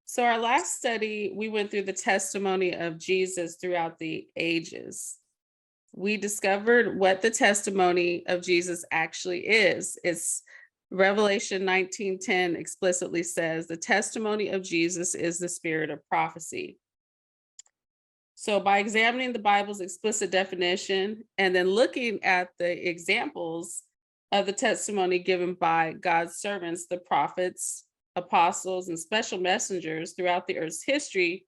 So, our last study, we went through the testimony of Jesus throughout the ages. We discovered what the testimony of Jesus actually is. It's Revelation 19:10 explicitly says the testimony of Jesus is the spirit of prophecy. So, by examining the Bible's explicit definition and then looking at the examples of the testimony given by God's servants, the prophets, apostles, and special messengers throughout the earth's history,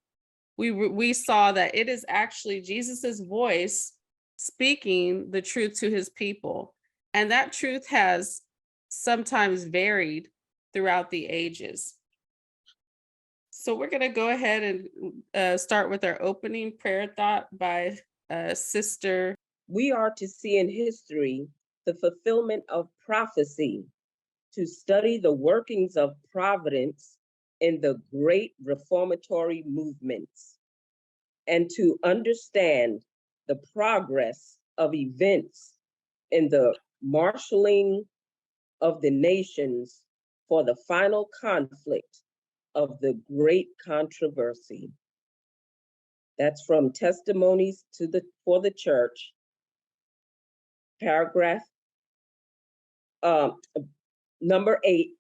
we saw that it is actually Jesus's voice speaking the truth to his people, and that truth has sometimes varied throughout the ages. So we're going to go ahead and start with our opening prayer thought by Sister. We are to see in history the fulfillment of prophecy, to study the workings of providence in the great reformatory movements, and to understand the progress of events in the marshaling of the nations for the final conflict of the great controversy. That's from Testimonies for the Church, paragraph number 8,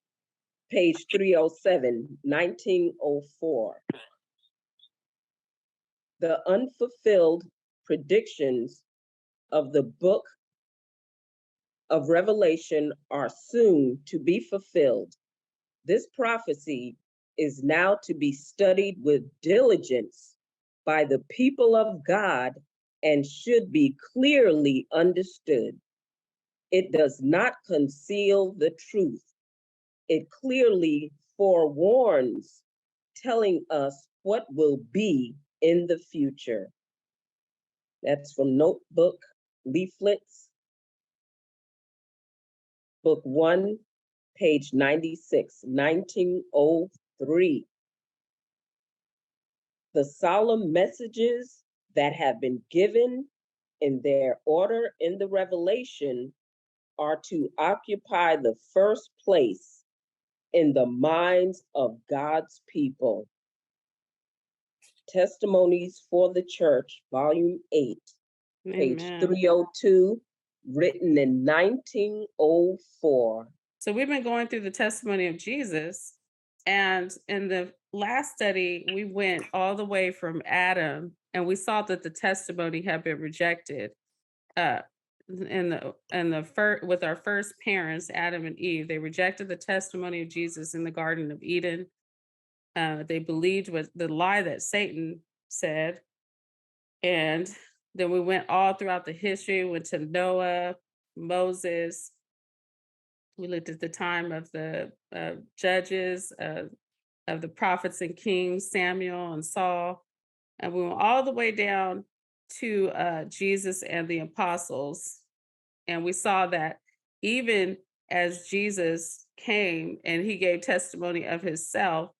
page 307, 1904. The unfulfilled predictions of the book of Revelation are soon to be fulfilled. This prophecy is now to be studied with diligence by the people of God and should be clearly understood. It does not conceal the truth. It clearly forewarns, telling us what will be in the future. That's from Notebook Leaflets, Book 1, page 96, 1903. The solemn messages that have been given in their order in the Revelation are to occupy the first place in the minds of God's people. Testimonies for the Church, Volume 8, page 302, written in 1904. So we've been going through the testimony of Jesus, and in the last study, we went all the way from Adam, and we saw that the testimony had been rejected. With our first parents, Adam and Eve, they rejected the testimony of Jesus in the Garden of Eden. They believed what the lie that Satan said, and then we went all throughout the history. Went to Noah, Moses. We looked at the time of the judges, of the prophets and kings, Samuel and Saul, and we went all the way down to Jesus and the apostles. And we saw that even as Jesus came and he gave testimony of himself,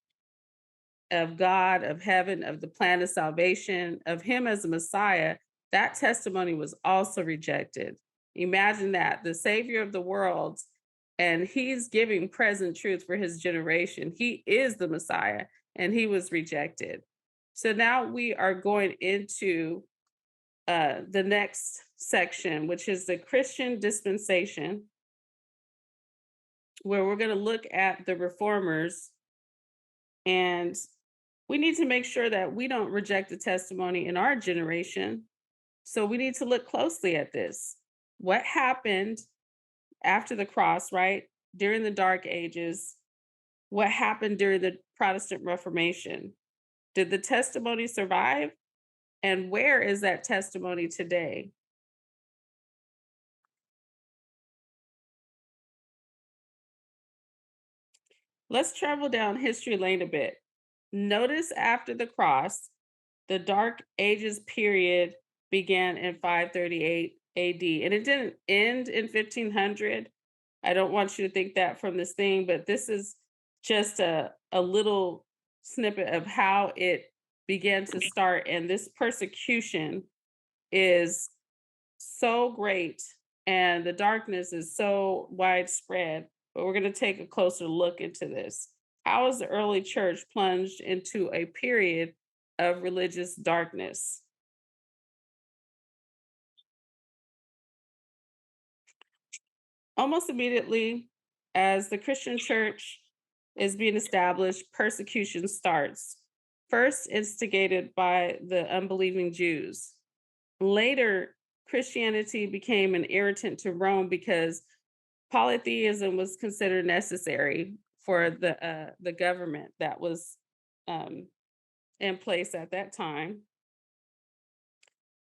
of God, of heaven, of the plan of salvation, of him as the Messiah, that testimony was also rejected. Imagine that, the Savior of the world, and he's giving present truth for his generation. He is the Messiah, and he was rejected. So now we are going into the next section, which is the Christian dispensation, where we're going to look at the reformers, and we need to make sure that we don't reject the testimony in our generation. So we need to look closely at this. What happened after the cross, right? During the Dark Ages, what happened during the Protestant Reformation? Did the testimony survive? And where is that testimony today? Let's travel down history lane a bit. Notice after the cross, the Dark Ages period began in 538 AD, and it didn't end in 1500. I don't want you to think that from this thing, but this is just a little snippet of how it began to start. And this persecution is so great, and the darkness is so widespread. But we're going to take a closer look into this. how is the early church plunged into a period of religious darkness? Almost immediately, as the Christian church is being established, persecution starts, first instigated by the unbelieving Jews. Later, Christianity became an irritant to Rome because polytheism was considered necessary for the government that was um, in place at that time,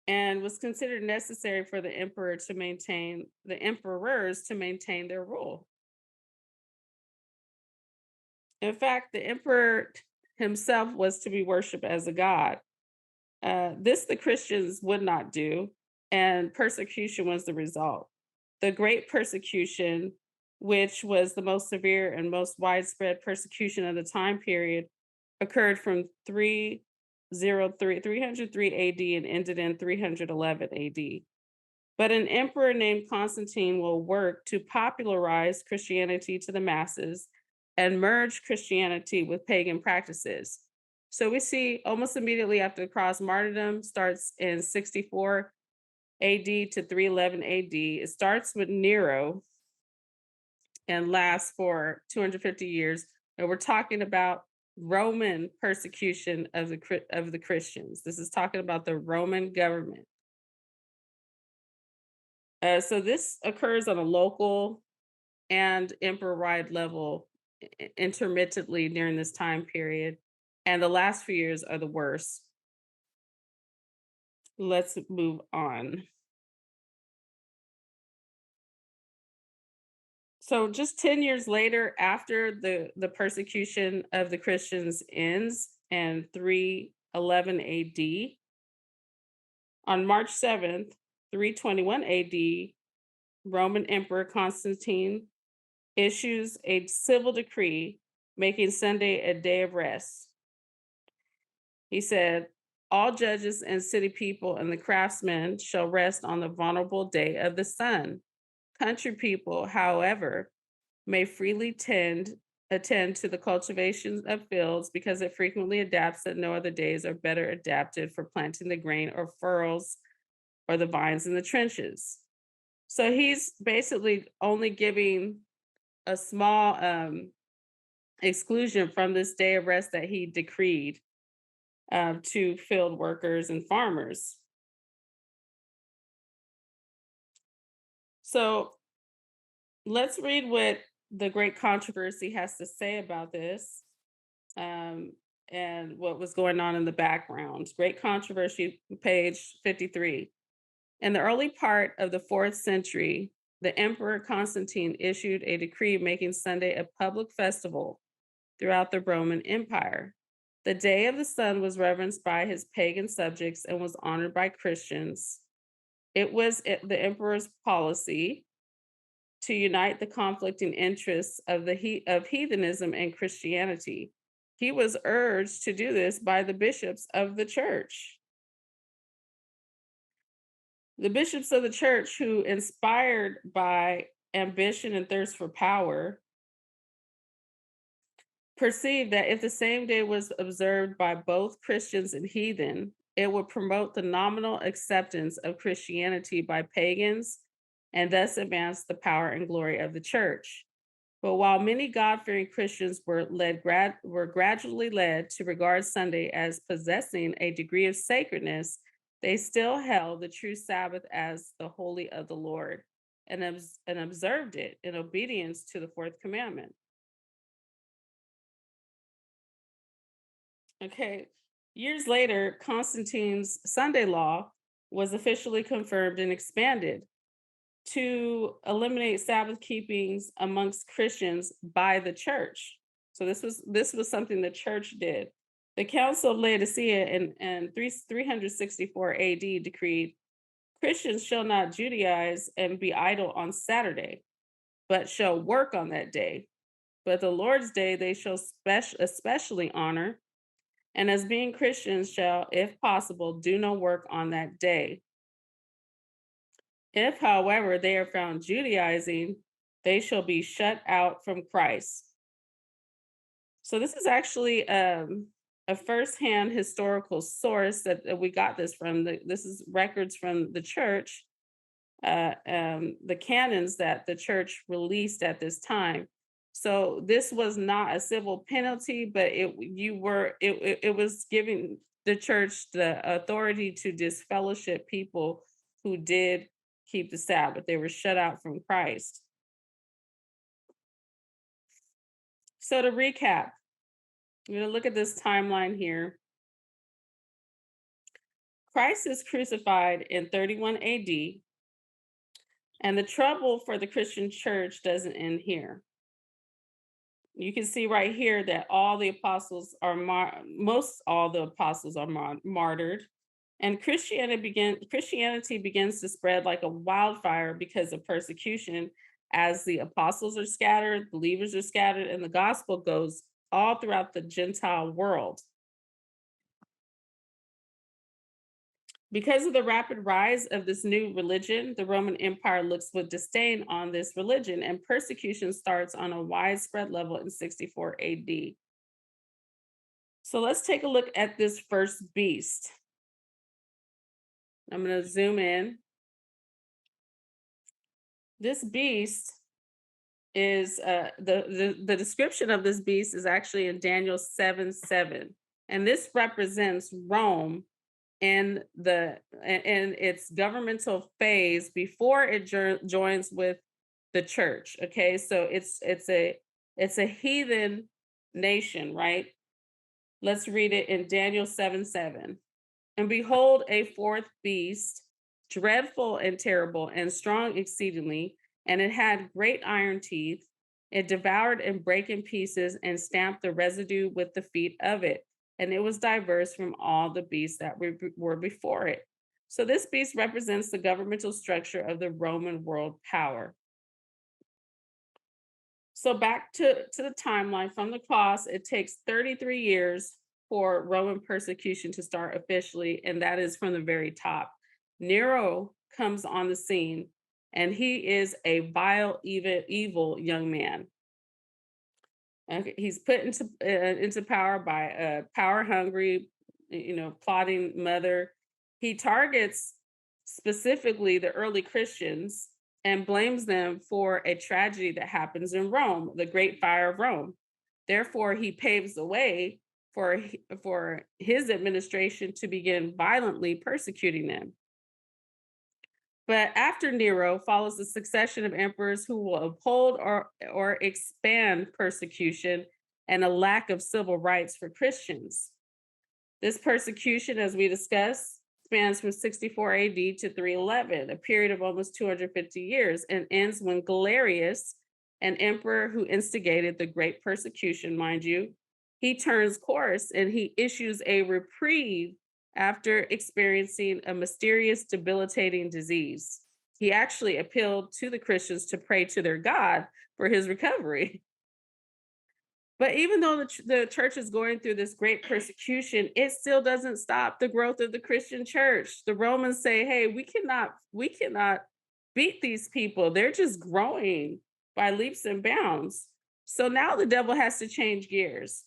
and was considered necessary for the emperors to maintain their rule. In fact, the emperor himself was to be worshipped as a god. This the Christians would not do, and persecution was the result. The Great Persecution, which was the most severe and most widespread persecution of the time period, occurred from 303 AD and ended in 311 AD. But an emperor named Constantine will work to popularize Christianity to the masses and merge Christianity with pagan practices. So we see almost immediately after the cross, martyrdom starts in 64 AD to 311 AD. It starts with Nero and lasts for 250 years. And we're talking about Roman persecution of the Christians. This is talking about the Roman government. So this occurs on a local and emperor-wide level intermittently during this time period. And the last few years are the worst. Let's move on. So just 10 years later, after the persecution of the Christians ends in 311 AD, on March 7th, 321 AD, Roman Emperor Constantine issues a civil decree making Sunday a day of rest. He said, all judges and city people and the craftsmen shall rest on the vulnerable day of the sun. Country people, however, may freely attend to the cultivation of fields because it frequently adapts that no other days are better adapted for planting the grain or furrows or the vines in the trenches. So he's basically only giving a small exclusion from this day of rest that he decreed to field workers and farmers. So let's read what the Great Controversy has to say about this and what was going on in the background. Great Controversy, page 53. In the early part of the 4th century, the Emperor Constantine issued a decree making Sunday a public festival throughout the Roman Empire. The day of the sun was reverenced by his pagan subjects and was honored by Christians. It was the emperor's policy to unite the conflicting interests of heathenism and Christianity. He was urged to do this by the bishops of the church. The bishops of the church, who, inspired by ambition and thirst for power, perceived that if the same day was observed by both Christians and heathen, it would promote the nominal acceptance of Christianity by pagans and thus advance the power and glory of the church. But while many God-fearing Christians were gradually led to regard Sunday as possessing a degree of sacredness, they still held the true Sabbath as the holy of the Lord and observed it in obedience to the 4th commandment. Okay, years later, Constantine's Sunday law was officially confirmed and expanded to eliminate Sabbath keepings amongst Christians by the church. So this was something the church did. The Council of Laodicea in 364 AD decreed, Christians shall not Judaize and be idle on Saturday, but shall work on that day. But the Lord's day they shall especially honor, and as being Christians shall, if possible, do no work on that day. If, however, they are found Judaizing, they shall be shut out from Christ. So this is actually a firsthand historical source that we got this from. This is records from the church, the canons that the church released at this time. So this was not a civil penalty, but it was giving the church the authority to disfellowship people who did keep the Sabbath. They were shut out from Christ. So to recap, I'm going to look at this timeline here. Christ is crucified in 31 AD, and the trouble for the Christian church doesn't end here. You can see right here that all the apostles are most all the apostles are martyred, and Christianity begins to spread like a wildfire because of persecution as the apostles are scattered, believers are scattered, and the gospel goes all throughout the Gentile world. Because of the rapid rise of this new religion, the Roman Empire looks with disdain on this religion, and persecution starts on a widespread level in 64 AD. So let's take a look at this first beast. I'm going to zoom in. This beast is the description of this beast is actually in Daniel 7:7, and this represents Rome in its governmental phase before it joins with the church. Okay, so it's a heathen nation, right? Let's read it in Daniel 7:7. And behold, a fourth beast, dreadful and terrible and strong exceedingly, and it had great iron teeth. It devoured and brake in pieces and stamped the residue with the feet of it. And it was diverse from all the beasts that were before it. So this beast represents the governmental structure of the Roman world power. So back to the timeline from the cross, it takes 33 years for Roman persecution to start officially, and that is from the very top. Nero comes on the scene, and he is a vile, evil young man. Okay, he's put into power by a power-hungry, plotting mother. He targets specifically the early Christians and blames them for a tragedy that happens in Rome, the Great Fire of Rome. Therefore, he paves the way for his administration to begin violently persecuting them. But after Nero follows the succession of emperors who will uphold or expand persecution and a lack of civil rights for Christians. This persecution, as we discussed, spans from 64 AD to 311, a period of almost 250 years, and ends when Galerius, an emperor who instigated the Great Persecution, mind you, he turns course and he issues a reprieve after experiencing a mysterious, debilitating disease. He actually appealed to the Christians to pray to their God for his recovery. But even though the church is going through this great persecution, it still doesn't stop the growth of the Christian church. The Romans say, hey, we cannot beat these people. They're just growing by leaps and bounds. So now the devil has to change gears,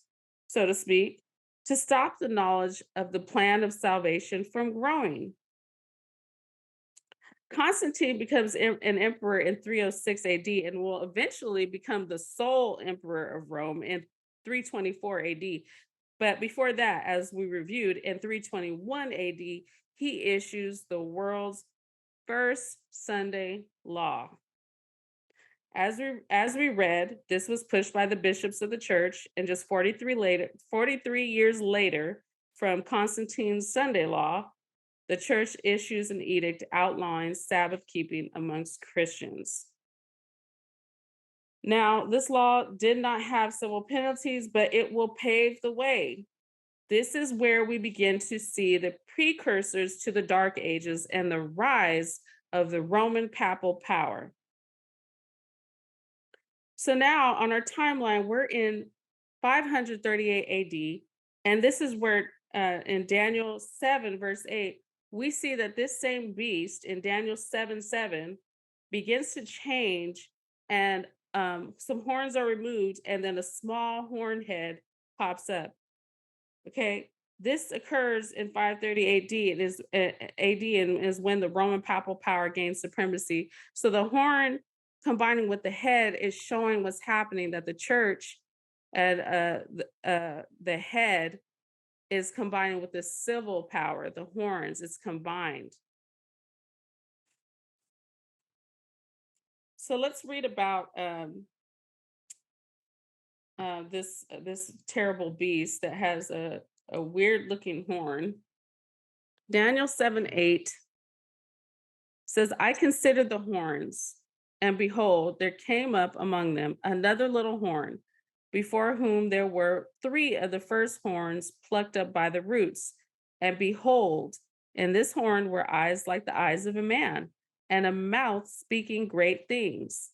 so to speak, to stop the knowledge of the plan of salvation from growing. Constantine becomes an emperor in 306 AD and will eventually become the sole emperor of Rome in 324 AD. But before that, as we reviewed, in 321 AD, he issues the world's first Sunday law. As we read, this was pushed by the bishops of the church, and just 43 years later, from Constantine's Sunday law, the church issues an edict outlawing Sabbath keeping amongst Christians. Now, this law did not have civil penalties, but it will pave the way. This is where we begin to see the precursors to the Dark Ages and the rise of the Roman papal power. So now on our timeline, we're in 538 AD, and this is where in Daniel 7, verse 8, we see that this same beast in Daniel 7:7 begins to change, and some horns are removed, and then a small horn head pops up. Okay, this occurs in 530 AD. It is AD and is when the Roman papal power gains supremacy. So the horn combining with the head is showing what's happening, that the church and the head is combining with the civil power, the horns, it's combined. So let's read about this terrible beast that has a weird looking horn. Daniel 7:8 says, I considered the horns, and behold, there came up among them another little horn, before whom there were three of the first horns plucked up by the roots. And behold, in this horn were eyes like the eyes of a man, and a mouth speaking great things.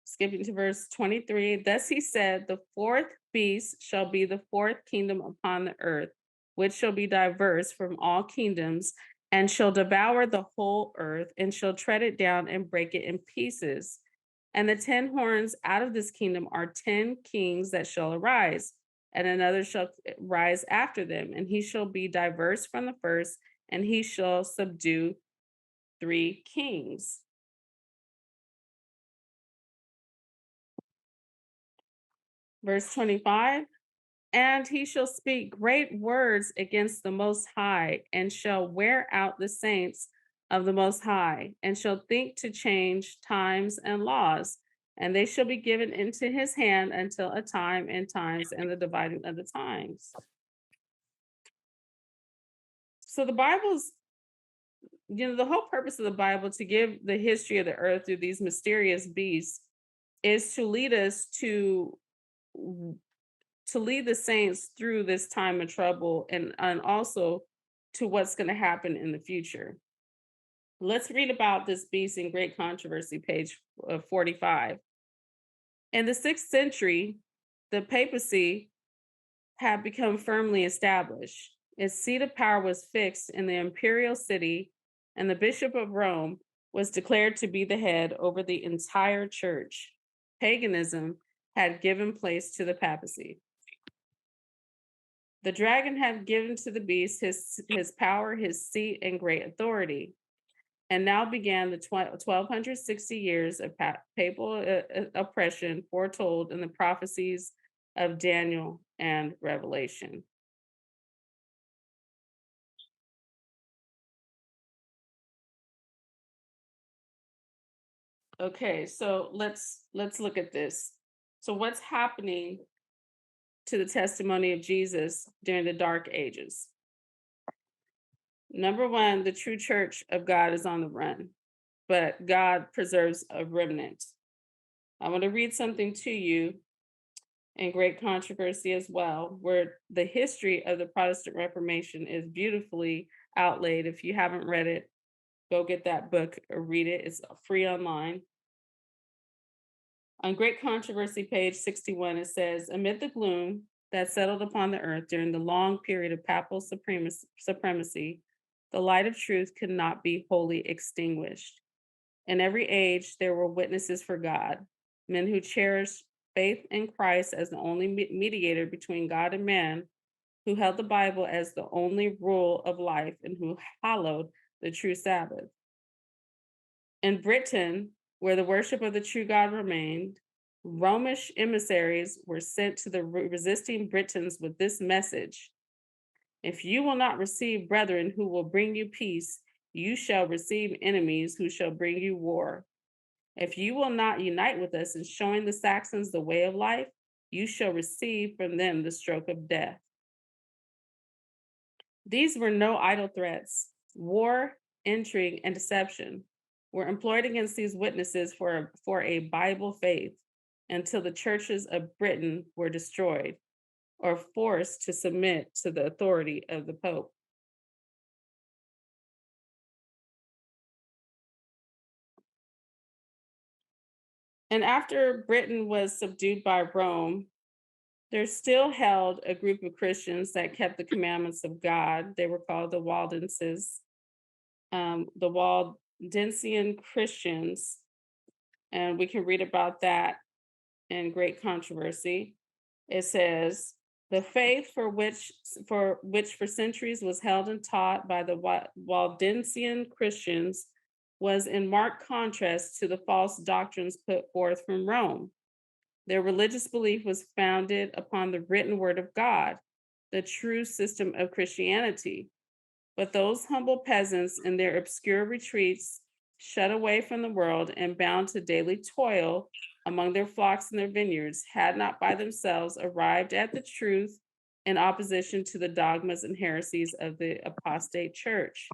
Skipping to verse 23, thus he said, the fourth beast shall be the fourth kingdom upon the earth, which shall be diverse from all kingdoms, and shall devour the whole earth, and shall tread it down and break it in pieces. And the 10 horns out of this kingdom are 10 kings that shall arise, and another shall rise after them, and he shall be diverse from the first, and he shall subdue 3 kings. Verse 25, and he shall speak great words against the Most High, and shall wear out the saints of the Most High, and shall think to change times and laws, and they shall be given into his hand until a time and times and the dividing of the times. So the Bible's, the whole purpose of the Bible, to give the history of the earth through these mysterious beasts, is to lead us to lead the saints through this time of trouble, and also to what's going to happen in the future. Let's read about this beast in Great Controversy, page 45. In the 6th century, the papacy had become firmly established. Its seat of power was fixed in the imperial city, and the Bishop of Rome was declared to be the head over the entire church. Paganism had given place to the papacy. The dragon had given to the beast his power, his seat, and great authority. And now began the 1260 years of papal oppression foretold in the prophecies of Daniel and Revelation. Okay, so let's look at this. So what's happening to the testimony of Jesus during the dark ages? Number one, the true church of God is on the run, but God preserves a remnant. I want to read something to you in Great Controversy as well, where the history of the Protestant Reformation is beautifully outlaid. If you haven't read it, go get that book or read it. It's free online. On Great Controversy, page 61, it says, amid the gloom that settled upon the earth during the long period of papal supremacy, the light of truth could not be wholly extinguished. In every age, there were witnesses for God, men who cherished faith in Christ as the only mediator between God and man, who held the Bible as the only rule of life, and who hallowed the true Sabbath. In Britain, where the worship of the true God remained, Romish emissaries were sent to the resisting Britons with this message: if you will not receive brethren who will bring you peace, you shall receive enemies who shall bring you war. If you will not unite with us in showing the Saxons the way of life, you shall receive from them the stroke of death. These were no idle threats. War, intrigue, and deception were employed against these witnesses for a Bible faith until the churches of Britain were destroyed or forced to submit to the authority of the Pope. And after Britain was subdued by Rome, there still held a group of Christians that kept the commandments of God. They were called the Waldenses, the Waldensian Christians. And we can read about that and great controversy. It says, the faith for which for centuries was held and taught by the Waldensian Christians was in marked contrast to the false doctrines put forth from Rome. Their religious belief was founded upon the written word of God, the true system of Christianity. But those humble peasants in their obscure retreats, shut away from the world and bound to daily toil among their flocks and their vineyards, had not by themselves arrived at the truth in opposition to the dogmas and heresies of the apostate church.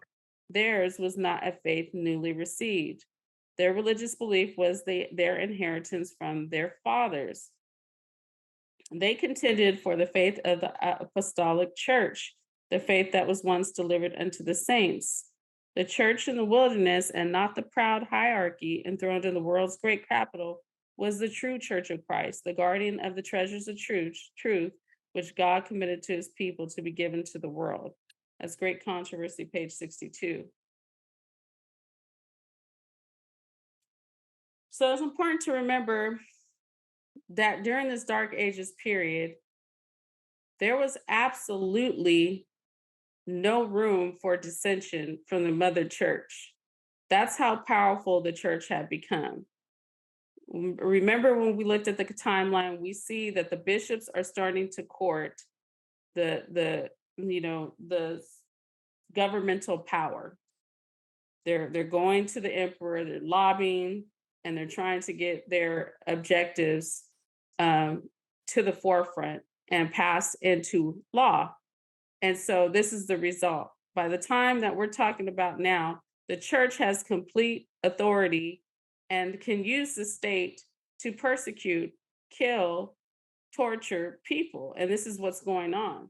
Theirs was not a faith newly received. Their religious belief was their inheritance from their fathers. They contended for the faith of the apostolic church, the faith that was once delivered unto the saints. The church in the wilderness, and not the proud hierarchy enthroned in the world's great capital, was the true church of Christ, the guardian of the treasures of truth, which God committed to his people to be given to the world. That's Great Controversy, page 62. So it's important to remember that during this Dark Ages period, there was absolutely no room for dissension from the mother church. That's how powerful the church had become. Remember when we looked at the timeline, we see that the bishops are starting to court the governmental power. They're going to the emperor, they're lobbying, and they're trying to get their objectives to the forefront and pass into law. And so this is the result. By the time that we're talking about now, the church has complete authority and can use the state to persecute, kill, torture people. And this is what's going on.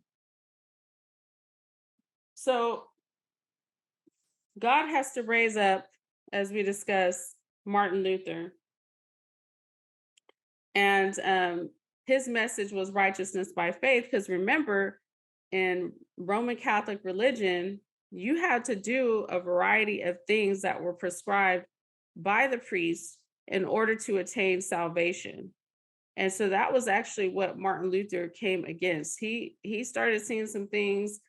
So God has to raise up, as we discussed, Martin Luther. And his message was righteousness by faith, because remember, in Roman Catholic religion, you had to do a variety of things that were prescribed by the priest in order to attain salvation. And so that was actually what Martin Luther came against. He started seeing some things,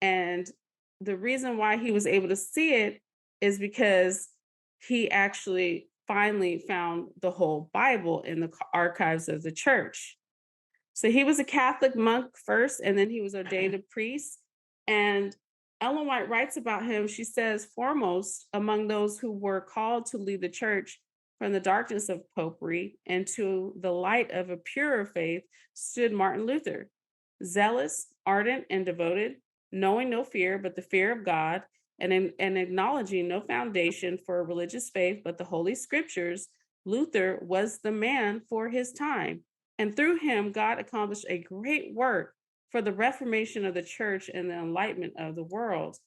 and the reason why he was able to see it is because he actually finally found the whole Bible in the archives of the church. So he was a Catholic monk first, and then he was ordained a priest. And Ellen White writes about him. She says, foremost among those who were called to lead the church from the darkness of popery into the light of a purer faith stood Martin Luther, zealous, ardent, and devoted, knowing no fear but the fear of God, and acknowledging no foundation for a religious faith but the Holy Scriptures. Luther was the man for his time. And through him, God accomplished a great work for the reformation of the church and the enlightenment of the world.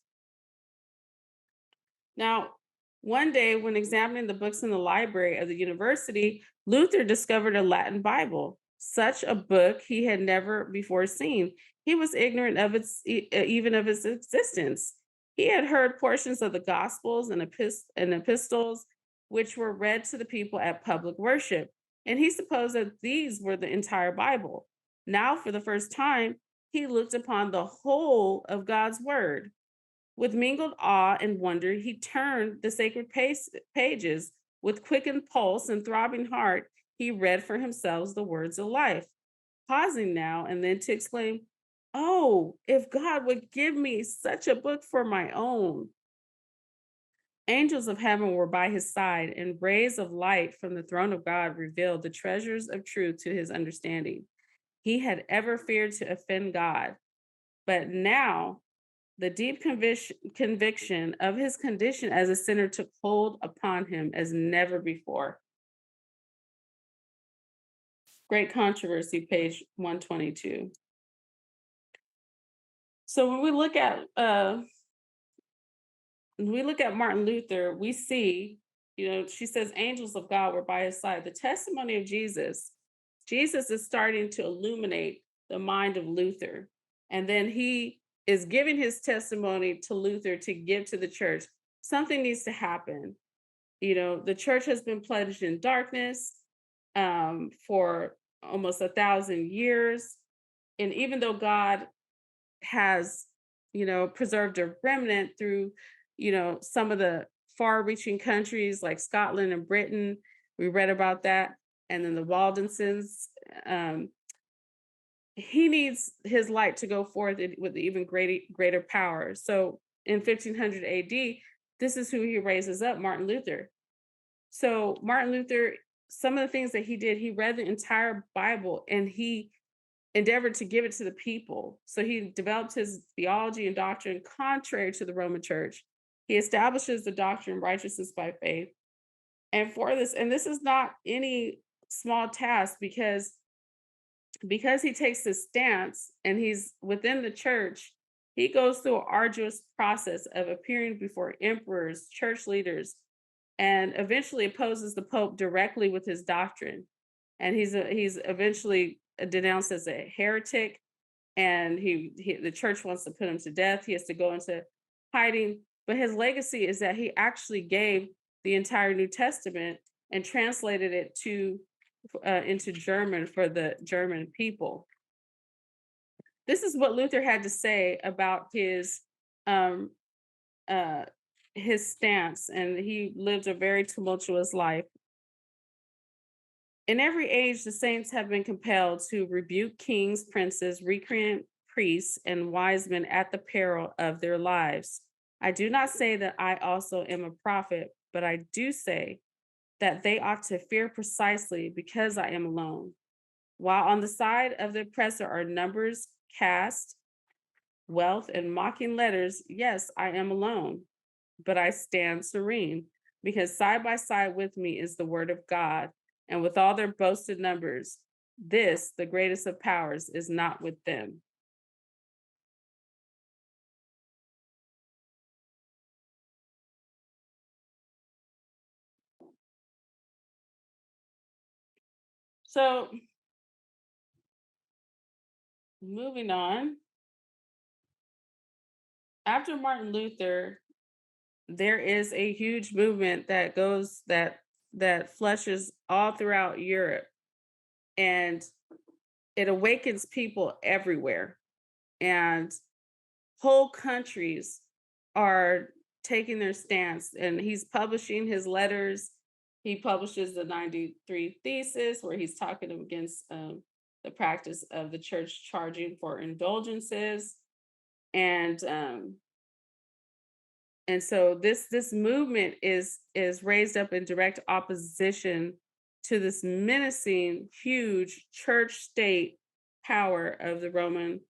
Now, one day when examining the books in the library of the university, Luther discovered a Latin Bible. Such a book he had never before seen. He was ignorant of even of its existence. He had heard portions of the Gospels and epistles, which were read to the people at public worship, and he supposed that these were the entire Bible. Now, for the first time, he looked upon the whole of God's word. With mingled awe and wonder, he turned the sacred pages. With quickened pulse and throbbing heart, he read for himself the words of life, pausing now and then to exclaim, "Oh, if God would give me such a book for my own." Angels of heaven were by his side, and rays of light from the throne of God revealed the treasures of truth to his understanding. He had ever feared to offend God, but now the deep conviction of his condition as a sinner took hold upon him as never before. Great Controversy, page 122. So when we look at Martin Luther, we see, she says angels of God were by his side. The testimony of Jesus is starting to illuminate the mind of Luther. And then he is giving his testimony to Luther to give to the church. Something needs to happen. The church has been plunged in darkness for almost 1,000 years. And even though God has, preserved a remnant through, some of the far reaching countries like Scotland and Britain, we read about that. And then the Waldenses, um, he needs his light to go forth with even greater power. So in 1500 AD, this is who he raises up, Martin Luther. So Martin Luther, some of the things that he did, he read the entire Bible and he endeavored to give it to the people. So he developed his theology and doctrine contrary to the Roman Church. He establishes the doctrine of righteousness by faith. And for this, and this is not any small task, because he takes this stance and he's within the church, he goes through an arduous process of appearing before emperors, church leaders, and eventually opposes the Pope directly with his doctrine. And he's eventually denounced as a heretic, and the church wants to put him to death. He has to go into hiding. But his legacy is that he actually gave the entire New Testament and translated it into German for the German people. This is what Luther had to say about um, his stance, and he lived a very tumultuous life. In every age, the saints have been compelled to rebuke kings, princes, recreant priests, and wise men at the peril of their lives. I do not say that I also am a prophet, but I do say that they ought to fear precisely because I am alone. While on the side of the oppressor are numbers, caste, wealth, and mocking letters, yes, I am alone, but I stand serene, because side by side with me is the word of God, and with all their boasted numbers, this, the greatest of powers, is not with them. So, moving on, after Martin Luther, there is a huge movement that flushes all throughout Europe, and it awakens people everywhere. And whole countries are taking their stance, and he's publishing his letters. He publishes the 93 Thesis, where he's talking against the practice of the church charging for indulgences. And so this movement is raised up in direct opposition to this menacing huge church state power of the Roman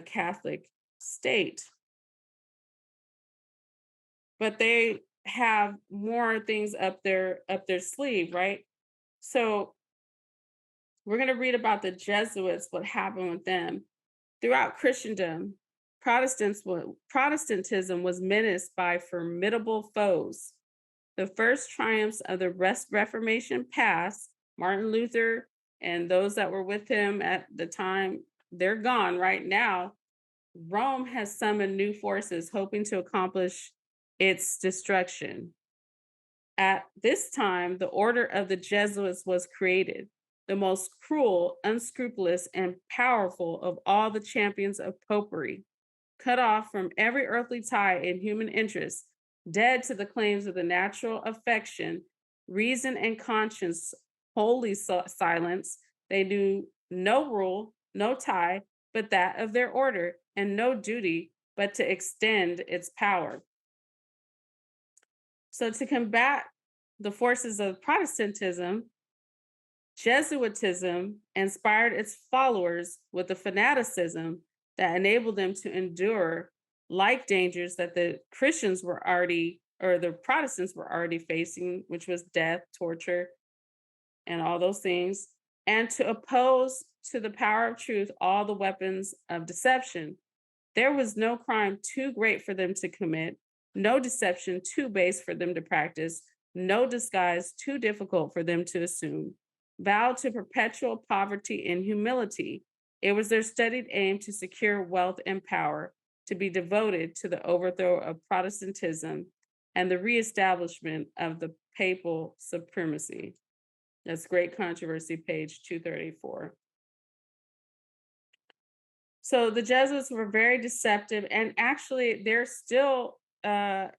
Catholic state. But they have more things up their sleeve, right? So we're going to read about the Jesuits, what happened with them. Throughout Christendom, Protestantism was menaced by formidable foes. The first triumphs of the Reformation passed. Martin Luther and those that were with him at the time, they're gone right now. Rome has summoned new forces hoping to accomplish its destruction. At this time, the Order of the Jesuits was created, the most cruel, unscrupulous, and powerful of all the champions of popery, cut off from every earthly tie in human interest, dead to the claims of the natural affection, reason, and conscience, wholly silence. They knew no rule, no tie, but that of their order, and no duty but to extend its power. So, to combat the forces of Protestantism, Jesuitism inspired its followers with a fanaticism that enabled them to endure like dangers that the Christians were already, or the Protestants were already facing, which was death, torture, and all those things, and to oppose to the power of truth all the weapons of deception. There was no crime too great for them to commit, no deception too base for them to practice, no disguise too difficult for them to assume. Vowed to perpetual poverty and humility, it was their studied aim to secure wealth and power, to be devoted to the overthrow of Protestantism and the reestablishment of the papal supremacy. That's Great Controversy, page 234. So the Jesuits were very deceptive, and actually, they're still an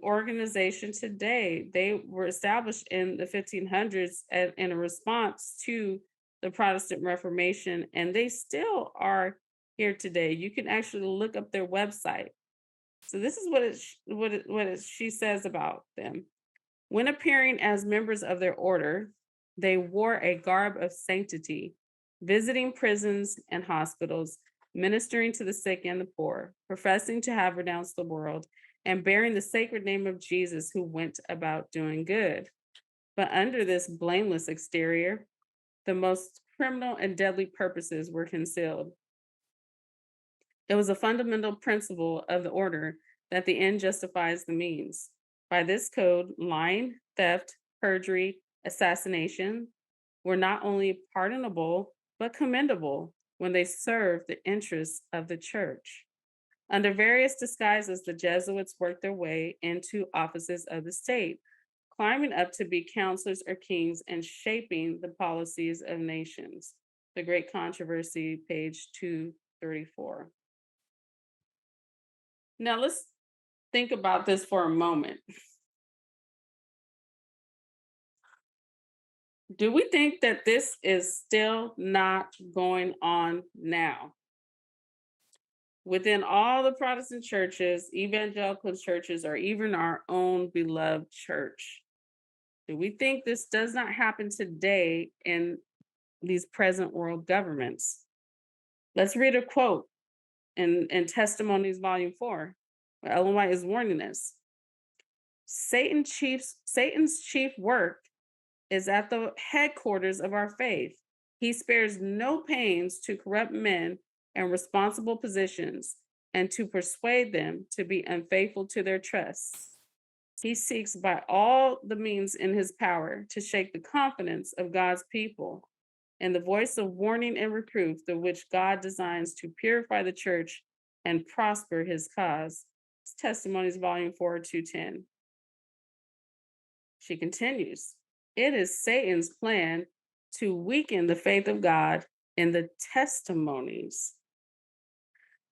organization today. They were established in the 1500s in a response to the Protestant Reformation, and they still are here today. You can actually look up their website. So this is what she says about them. When appearing as members of their order, they wore a garb of sanctity, visiting prisons and hospitals, ministering to the sick and the poor, professing to have renounced the world, and bearing the sacred name of Jesus, who went about doing good. But under this blameless exterior, the most criminal and deadly purposes were concealed. It was a fundamental principle of the order that the end justifies the means. By this code, lying, theft, perjury, assassination were not only pardonable, but commendable when they served the interests of the church. Under various disguises, the Jesuits worked their way into offices of the state, climbing up to be counselors or kings and shaping the policies of nations. The Great Controversy, page 234. Now let's think about this for a moment. Do we think that this is still not going on now? Within all the Protestant churches, evangelical churches, or even our own beloved church, do we think this does not happen today in these present world governments? Let's read a quote in Testimonies, Volume 4, where Ellen White is warning us. Satan's chief work is at the headquarters of our faith. He spares no pains to corrupt men in responsible positions and to persuade them to be unfaithful to their trusts. He seeks by all the means in his power to shake the confidence of God's people and the voice of warning and reproof through which God designs to purify the church and prosper his cause. It's Testimonies, Volume 4, 210. She continues, it is Satan's plan to weaken the faith of God in the testimonies.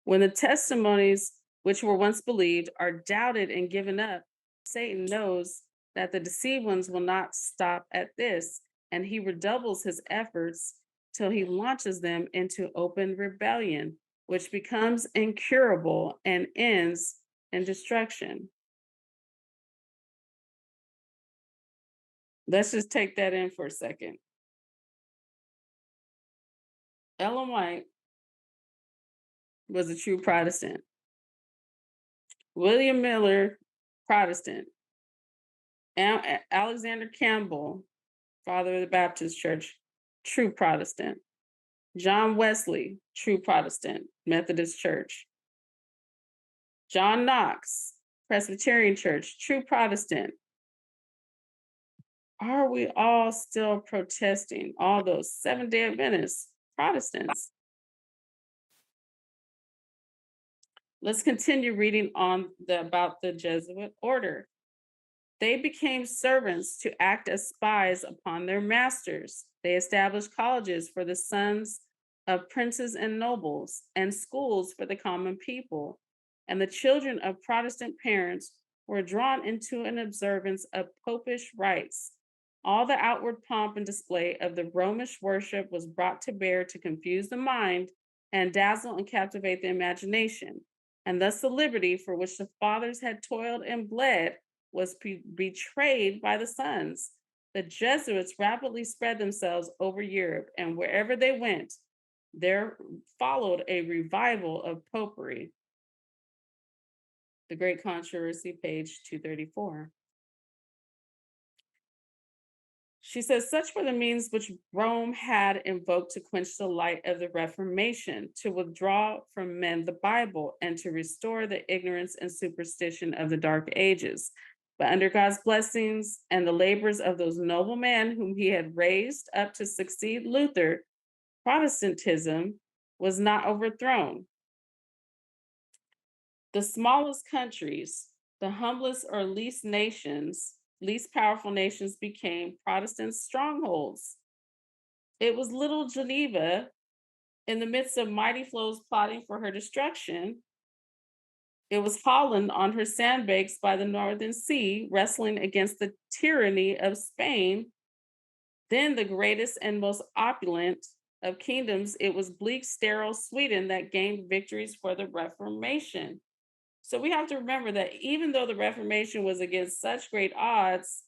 When the testimonies, which were once believed, are doubted and given up, Satan knows that the deceived ones will not stop at this, and he redoubles his efforts till he launches them into open rebellion, which becomes incurable and ends in destruction. Let's just take that in for a second. Ellen White was a true Protestant. William Miller, Protestant. Alexander Campbell, father of the Baptist Church, true Protestant. John Wesley, true Protestant, Methodist Church. John Knox, Presbyterian Church, true Protestant. Are we all still protesting? All those Seventh-day Adventists, Protestants. Let's continue reading on about the Jesuit order. They became servants to act as spies upon their masters. They established colleges for the sons of princes and nobles, and schools for the common people. And the children of Protestant parents were drawn into an observance of popish rites. All the outward pomp and display of the Romish worship was brought to bear to confuse the mind and dazzle and captivate the imagination. And thus the liberty for which the fathers had toiled and bled was betrayed by the sons. The Jesuits rapidly spread themselves over Europe, and wherever they went, there followed a revival of popery. The Great Controversy, page 234. She says, such were the means which Rome had invoked to quench the light of the Reformation, to withdraw from men the Bible, and to restore the ignorance and superstition of the Dark Ages. But under God's blessings and the labors of those noble men whom he had raised up to succeed Luther, Protestantism was not overthrown. The smallest countries, the humblest or least nations, least powerful nations became Protestant strongholds. It was little Geneva in the midst of mighty flows plotting for her destruction. It was Holland on her sandbanks by the Northern Sea, wrestling against the tyranny of Spain. Then the greatest and most opulent of kingdoms, it was bleak, sterile Sweden that gained victories for the Reformation. So we have to remember that even though the Reformation was against such great odds,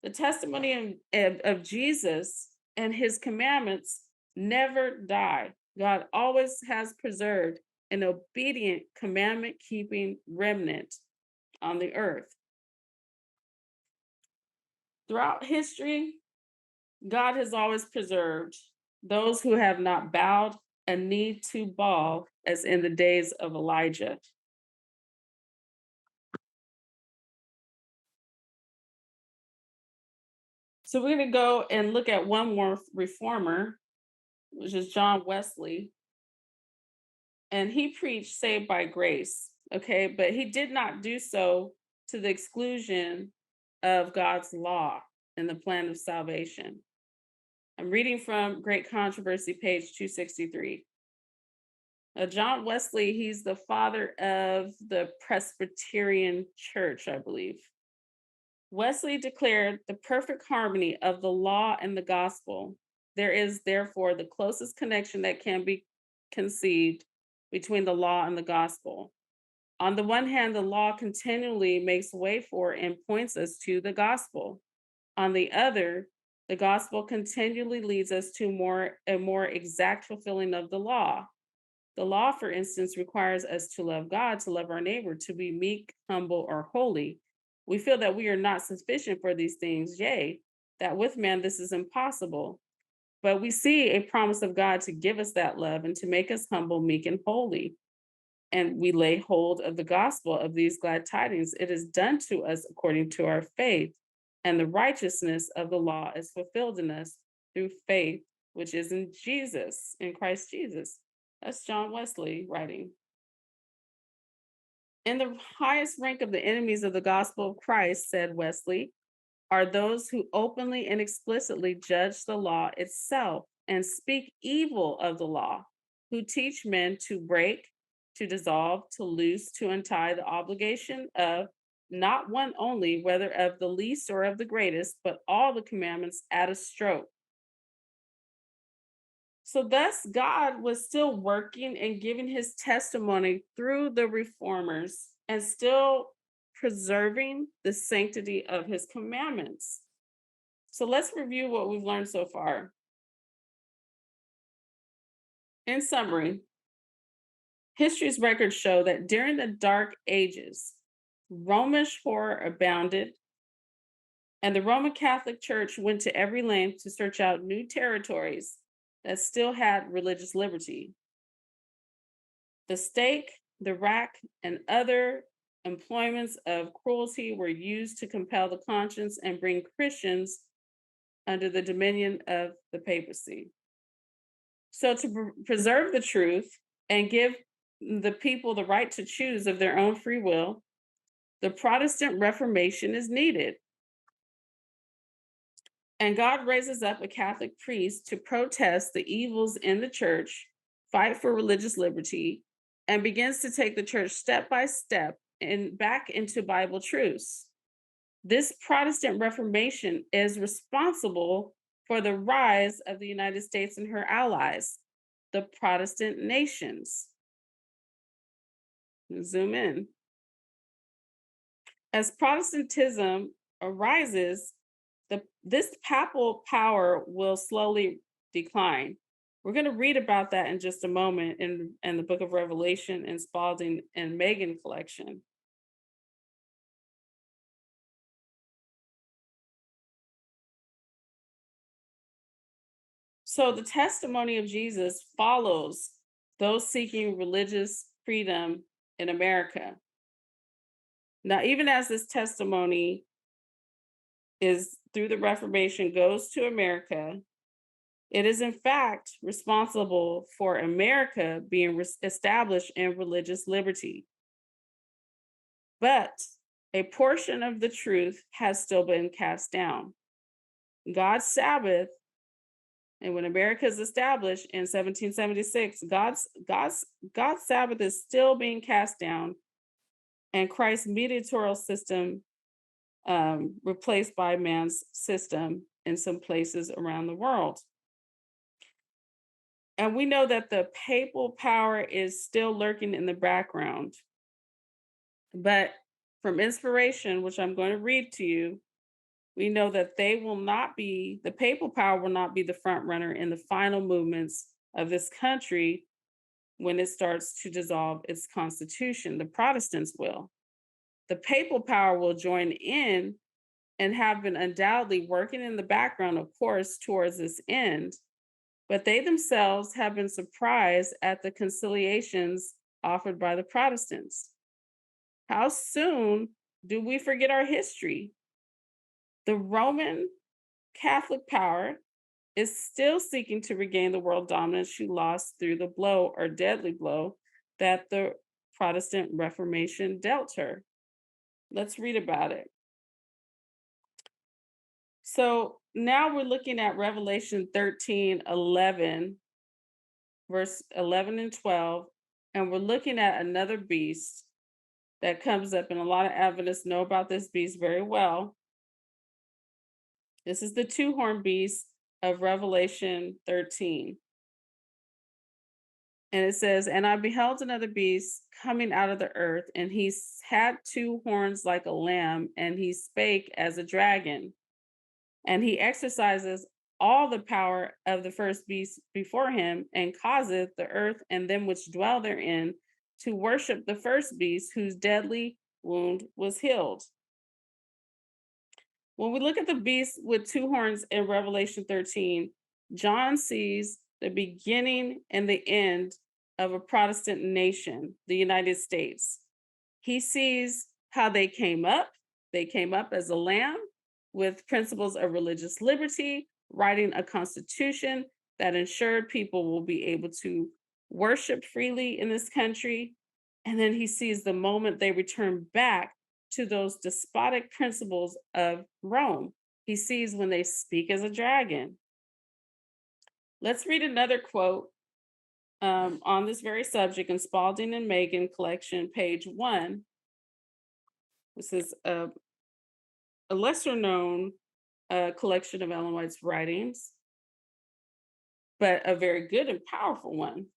the testimony of Jesus and his commandments never die. God always has preserved an obedient, commandment keeping remnant on the earth. Throughout history, God has always preserved those who have not bowed a knee to Baal, as in the days of Elijah. So we're going to go and look at one more reformer, which is John Wesley. And he preached saved by grace, okay? But he did not do so to the exclusion of God's law and the plan of salvation. I'm reading from Great Controversy, page 263. John Wesley, he's the father of the Presbyterian Church, I believe. Wesley declared the perfect harmony of the law and the gospel. There is therefore the closest connection that can be conceived between the law and the gospel. On the one hand, the law continually makes way for and points us to the gospel. On the other, the gospel continually leads us to a more exact fulfilling of the law. The law, for instance, requires us to love God, to love our neighbor, to be meek, humble, or holy. We feel that we are not sufficient for these things, yea, that with man this is impossible. But we see a promise of God to give us that love and to make us humble, meek, and holy. And we lay hold of the gospel of these glad tidings. It is done to us according to our faith, and the righteousness of the law is fulfilled in us through faith, which is in Jesus, in Christ Jesus. That's John Wesley writing. In the highest rank of the enemies of the gospel of Christ, said Wesley, are those who openly and explicitly judge the law itself and speak evil of the law, who teach men to break, to dissolve, to loose, to untie the obligation of not one only, whether of the least or of the greatest, but all the commandments at a stroke. So thus God was still working and giving his testimony through the reformers and still preserving the sanctity of his commandments. So let's review what we've learned so far. In summary, history's records show that during the Dark Ages, Romish horror abounded, and the Roman Catholic Church went to every length to search out new territories that still had religious liberty. The stake, the rack, and other employments of cruelty were used to compel the conscience and bring Christians under the dominion of the papacy. So to preserve the truth and give the people the right to choose of their own free will, the Protestant Reformation is needed. And God raises up a Catholic priest to protest the evils in the church, fight for religious liberty, and begins to take the church step by step and back into Bible truths. This Protestant Reformation is responsible for the rise of the United States and her allies, the Protestant nations. Zoom in. As Protestantism arises, this papal power will slowly decline. We're going to read about that in just a moment in the book of Revelation and Spalding and Megan collection. So the testimony of Jesus follows those seeking religious freedom in America. Now, even as this testimony is through the Reformation goes to America, it is in fact responsible for America being established in religious liberty. But a portion of the truth has still been cast down. God's Sabbath, and when America is established in 1776, God's Sabbath is still being cast down, and Christ's mediatorial system replaced by man's system in some places around the world. And we know that the papal power is still lurking in the background. But from inspiration, which I'm going to read to you, we know that the papal power will not be the front runner in the final movements of this country when it starts to dissolve its constitution. The Protestants will. The papal power will join in and have been undoubtedly working in the background, of course, towards this end. But they themselves have been surprised at the conciliations offered by the Protestants. How soon do we forget our history? The Roman Catholic power is still seeking to regain the world dominance she lost through the blow or deadly blow that the Protestant Reformation dealt her. Let's read about it. So now we're looking at Revelation 13:11, verse 11 and 12, and we're looking at another beast that comes up, and a lot of Adventists know about this beast very well. This is the two-horned beast of Revelation 13. And it says, "And I beheld another beast coming out of the earth, and he had two horns like a lamb, and he spake as a dragon. And he exercises all the power of the first beast before him, and causeth the earth and them which dwell therein to worship the first beast, whose deadly wound was healed." When we look at the beast with two horns in Revelation 13, John sees the beginning and the end of a Protestant nation, the United States. He sees how they came up. They came up as a lamb with principles of religious liberty, writing a constitution that ensured people will be able to worship freely in this country. And then he sees the moment they return back to those despotic principles of Rome. He sees when they speak as a dragon. Let's read another quote on this very subject in Spalding and Megan collection, page 1. This is a lesser known collection of Ellen White's writings, but a very good and powerful one.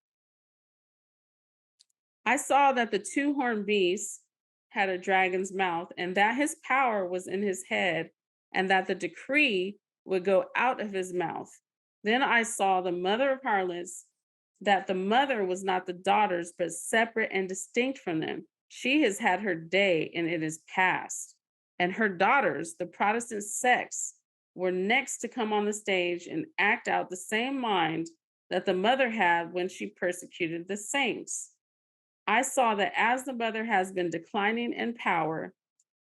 "I saw that the two-horned beast had a dragon's mouth, and that his power was in his head, and that the decree would go out of his mouth. Then I saw the mother of harlots, that the mother was not the daughters, but separate and distinct from them. She has had her day, and it is past. And her daughters, the Protestant sects, were next to come on the stage and act out the same mind that the mother had when she persecuted the saints. I saw that as the mother has been declining in power,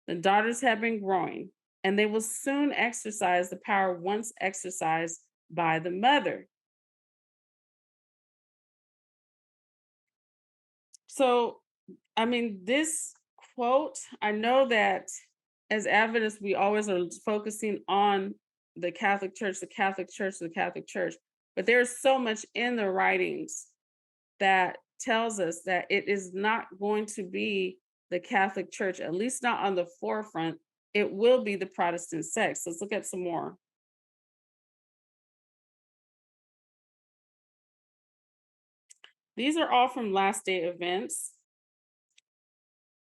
the daughters have been growing, and they will soon exercise the power once exercised by the mother." So, I mean, this quote, I know that as Adventists, we always are focusing on the Catholic Church, the Catholic Church, the Catholic Church, but there's so much in the writings that tells us that it is not going to be the Catholic Church, at least not on the forefront. It will be the Protestant sects. Let's look at some more. These are all from Last Day Events.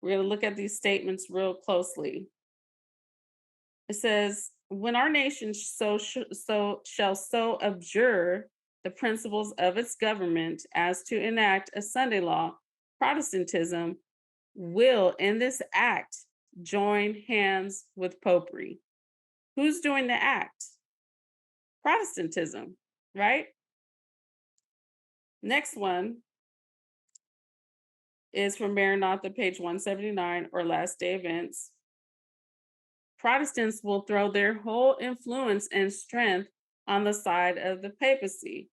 We're going to look at these statements real closely. It says, "When our nation shall so abjure the principles of its government as to enact a Sunday law, Protestantism will in this act join hands with popery." Who's doing the act? Protestantism, right? Next one is from Maranatha, page 179, or Last Day Events. "Protestants will throw their whole influence and strength on the side of the papacy.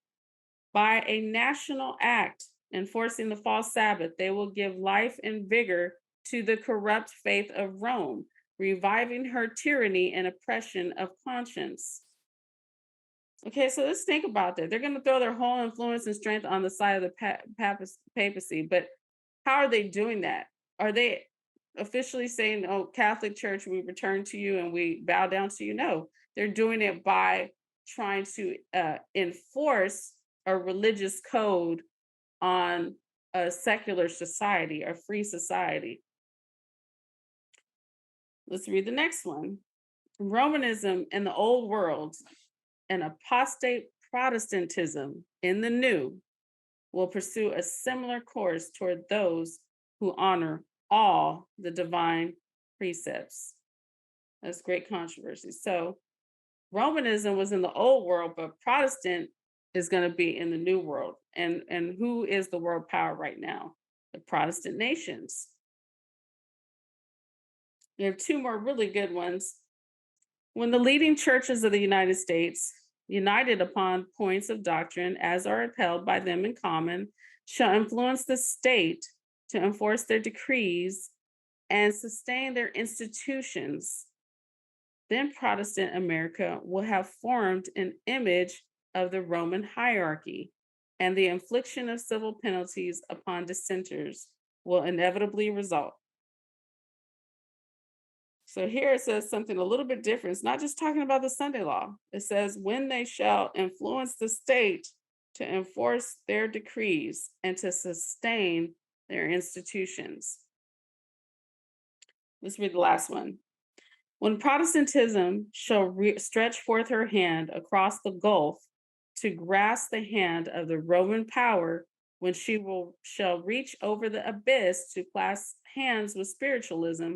By a national act enforcing the false Sabbath, they will give life and vigor to the corrupt faith of Rome, reviving her tyranny and oppression of conscience. Okay, so let's think about that. They're going to throw their whole influence and strength on the side of the papacy, but how are they doing that? Are they officially saying, "Oh, Catholic Church, we return to you and we bow down to you"? No, they're doing it by trying to enforce a religious code on a secular society, a free society. Let's read the next one. Romanism in the old world and apostate Protestantism in the new will pursue a similar course toward those who honor all the divine precepts. That's great controversy. So Romanism was in the old world, but Protestant is going to be in the new world. And who is the world power right now? The Protestant nations. We have two more really good ones. When the leading churches of the United States, united upon points of doctrine as are upheld by them in common, shall influence the state to enforce their decrees and sustain their institutions, then Protestant America will have formed an image of the Roman hierarchy, and the infliction of civil penalties upon dissenters will inevitably result. So here it says something a little bit different. It's not just talking about the Sunday law. It says, when they shall influence the state to enforce their decrees and to sustain their institutions. Let's read the last one. When Protestantism shall stretch forth her hand across the gulf to grasp the hand of the Roman power, when she shall reach over the abyss to clasp hands with spiritualism,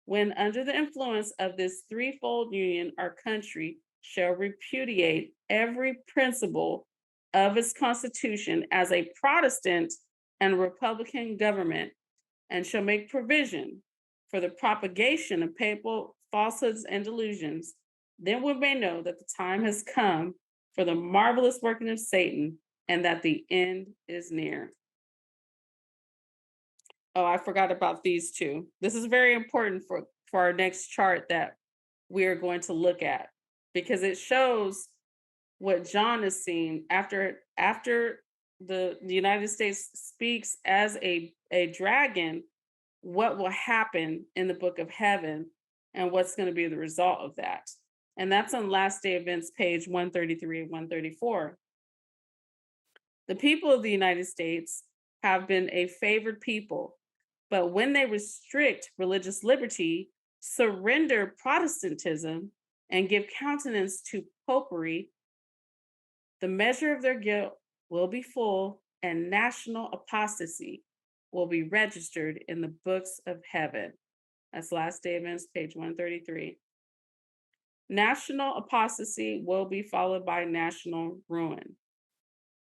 when under the influence of this threefold union our country shall repudiate every principle of its constitution as a Protestant and Republican government, and shall make provision for the propagation of papal falsehoods and delusions, then we may know that the time has come for the marvelous working of Satan and that the end is near. Oh, I forgot about these two. This is very important for our next chart that we are going to look at, because it shows what John is seeing after the United States speaks as a dragon, what will happen in the book of heaven and what's going to be the result of that. And that's on Last Day Events, page 133 and 134. The people of the United States have been a favored people, but when they restrict religious liberty, surrender Protestantism, and give countenance to popery, the measure of their guilt will be full, and national apostasy will be registered in the books of heaven. That's Last Day Events, page 133. National apostasy will be followed by national ruin.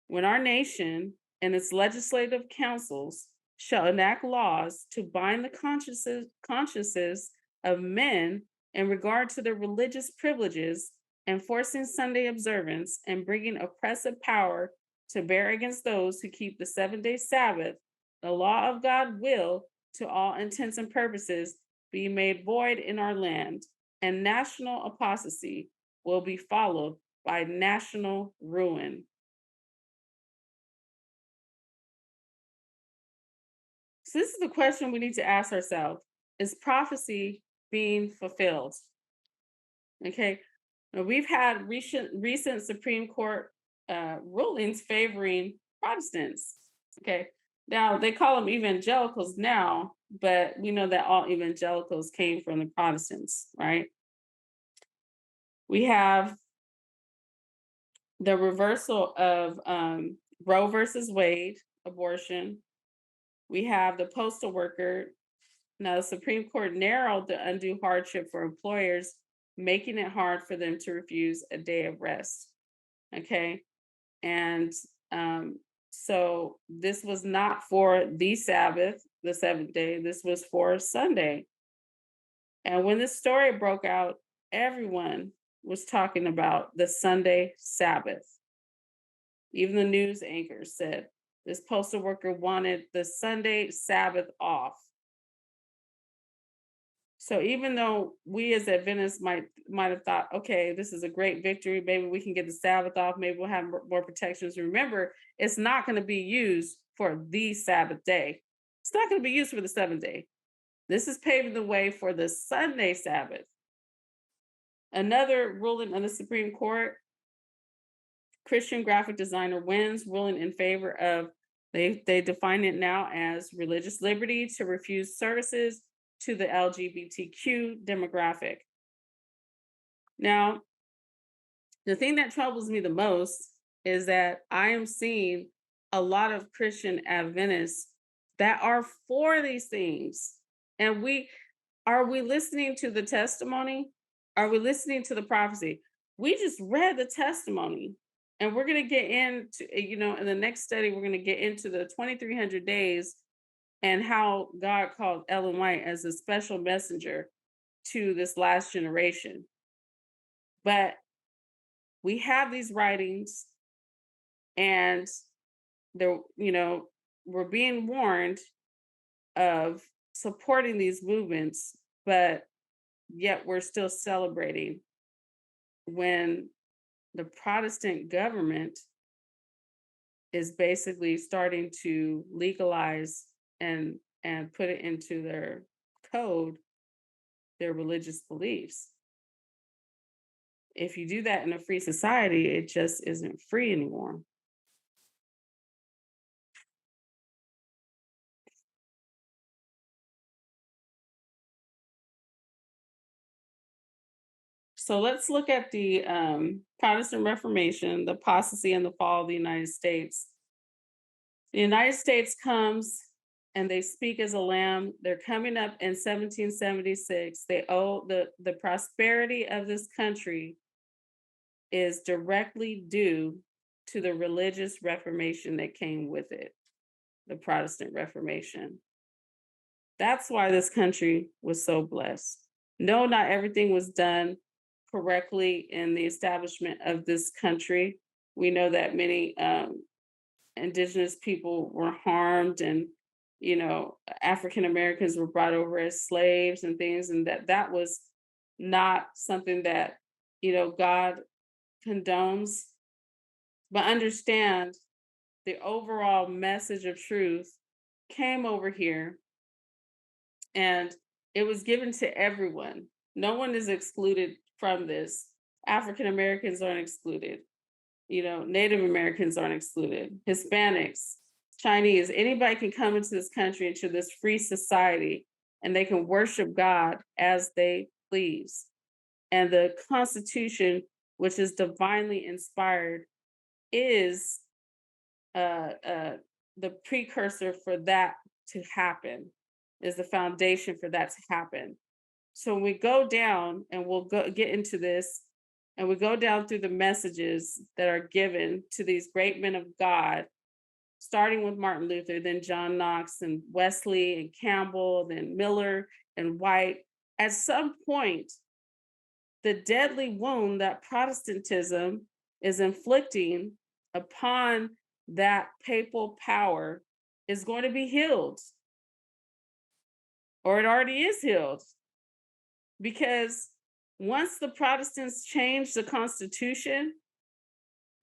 When our nation and its legislative councils shall enact laws to bind the consciences of men in regard to their religious privileges, enforcing Sunday observance and bringing oppressive power to bear against those who keep the 7-day Sabbath, the law of God will, to all intents and purposes, be made void in our land, and national apostasy will be followed by national ruin. So this is the question we need to ask ourselves. Is prophecy being fulfilled? Okay, now, we've had recent Supreme Court rulings favoring Protestants. Okay, now they call them evangelicals now, but we know that all evangelicals came from the Protestants, right? We have the reversal of Roe versus Wade, abortion. We have the postal worker. Now, the Supreme Court narrowed the undue hardship for employers, making it hard for them to refuse a day of rest. Okay. And so this was not for the Sabbath, the seventh day. This was for Sunday. And when this story broke out, everyone was talking about the Sunday Sabbath. Even the news anchors said this postal worker wanted the Sunday Sabbath off. So even though we as Adventists might have thought, okay, this is a great victory, maybe we can get the Sabbath off, maybe we'll have more protections. Remember, it's not going to be used for the Sabbath day. It's not going to be used for the seventh day. This is paving the way for the Sunday Sabbath. Another ruling on the Supreme Court, Christian graphic designer wins, ruling in favor of, they define it now as religious liberty to refuse services to the LGBTQ demographic. Now, the thing that troubles me the most is that I am seeing a lot of Christian Adventists that are for these things. And are we listening to the testimony? Are we listening to the prophecy? We just read the testimony, and we're going to get into, in the next study, we're going to get into the 2300 days and how God called Ellen White as a special messenger to this last generation. But we have these writings, and we're being warned of supporting these movements, but yet we're still celebrating when the Protestant government is basically starting to legalize and put it into their code, their religious beliefs. If you do that in a free society, it just isn't free anymore. So let's look at the Protestant Reformation, the apostasy, and the fall of the United States. The United States comes and they speak as a lamb. They're coming up in 1776. They owe the prosperity of this country is directly due to the religious reformation that came with it, the Protestant Reformation. That's why this country was so blessed. No, not everything was done correctly in the establishment of this country. We know that many indigenous people were harmed, and African Americans were brought over as slaves and things, and that was not something that God condones. But understand, the overall message of truth came over here, and it was given to everyone. No one is excluded from this. African Americans aren't excluded. Native Americans aren't excluded. Hispanics, Chinese, anybody can come into this country, into this free society, and they can worship God as they please. And the Constitution, which is divinely inspired, is the precursor for that to happen, is the foundation for that to happen. So when we go down, and we'll get into this, and we go down through the messages that are given to these great men of God, starting with Martin Luther, then John Knox, and Wesley, and Campbell, then Miller, and White. At some point, the deadly wound that Protestantism is inflicting upon that papal power is going to be healed, or it already is healed. Because once the Protestants changed the Constitution,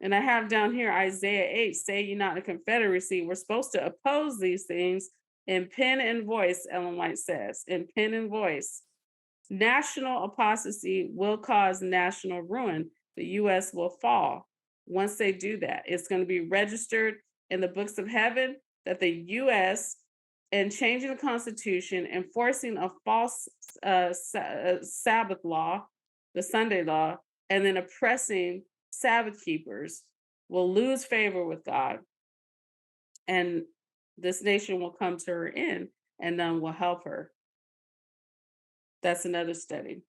and I have down here Isaiah 8, say ye not a confederacy, we're supposed to oppose these things in pen and voice, Ellen White says, in pen and voice. National apostasy will cause national ruin. The US will fall. Once they do that, it's going to be registered in the books of heaven that the US, and changing the Constitution, enforcing a false Sabbath law, the Sunday law, and then oppressing Sabbath keepers, will lose favor with God. And this nation will come to her end, and none will help her. That's another study.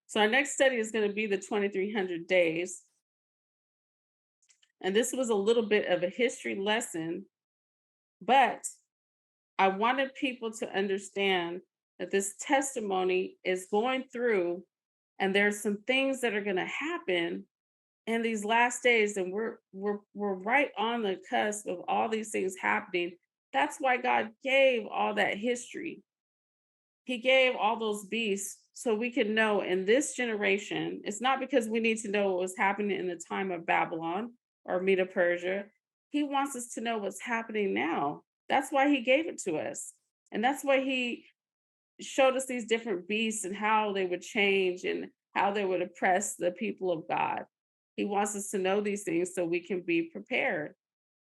So our next study is going to be the 2300 days. And this was a little bit of a history lesson, but I wanted people to understand that this testimony is going through, and there's some things that are going to happen in these last days, and we're right on the cusp of all these things happening That's why God gave all that history. He gave all those beasts so we can know in this generation. It's not because we need to know what was happening in the time of Babylon or Medo Persia. He wants us to know what's happening now. That's why he gave it to us. And that's why he showed us these different beasts and how they would change and how they would oppress the people of God. He wants us to know these things so we can be prepared.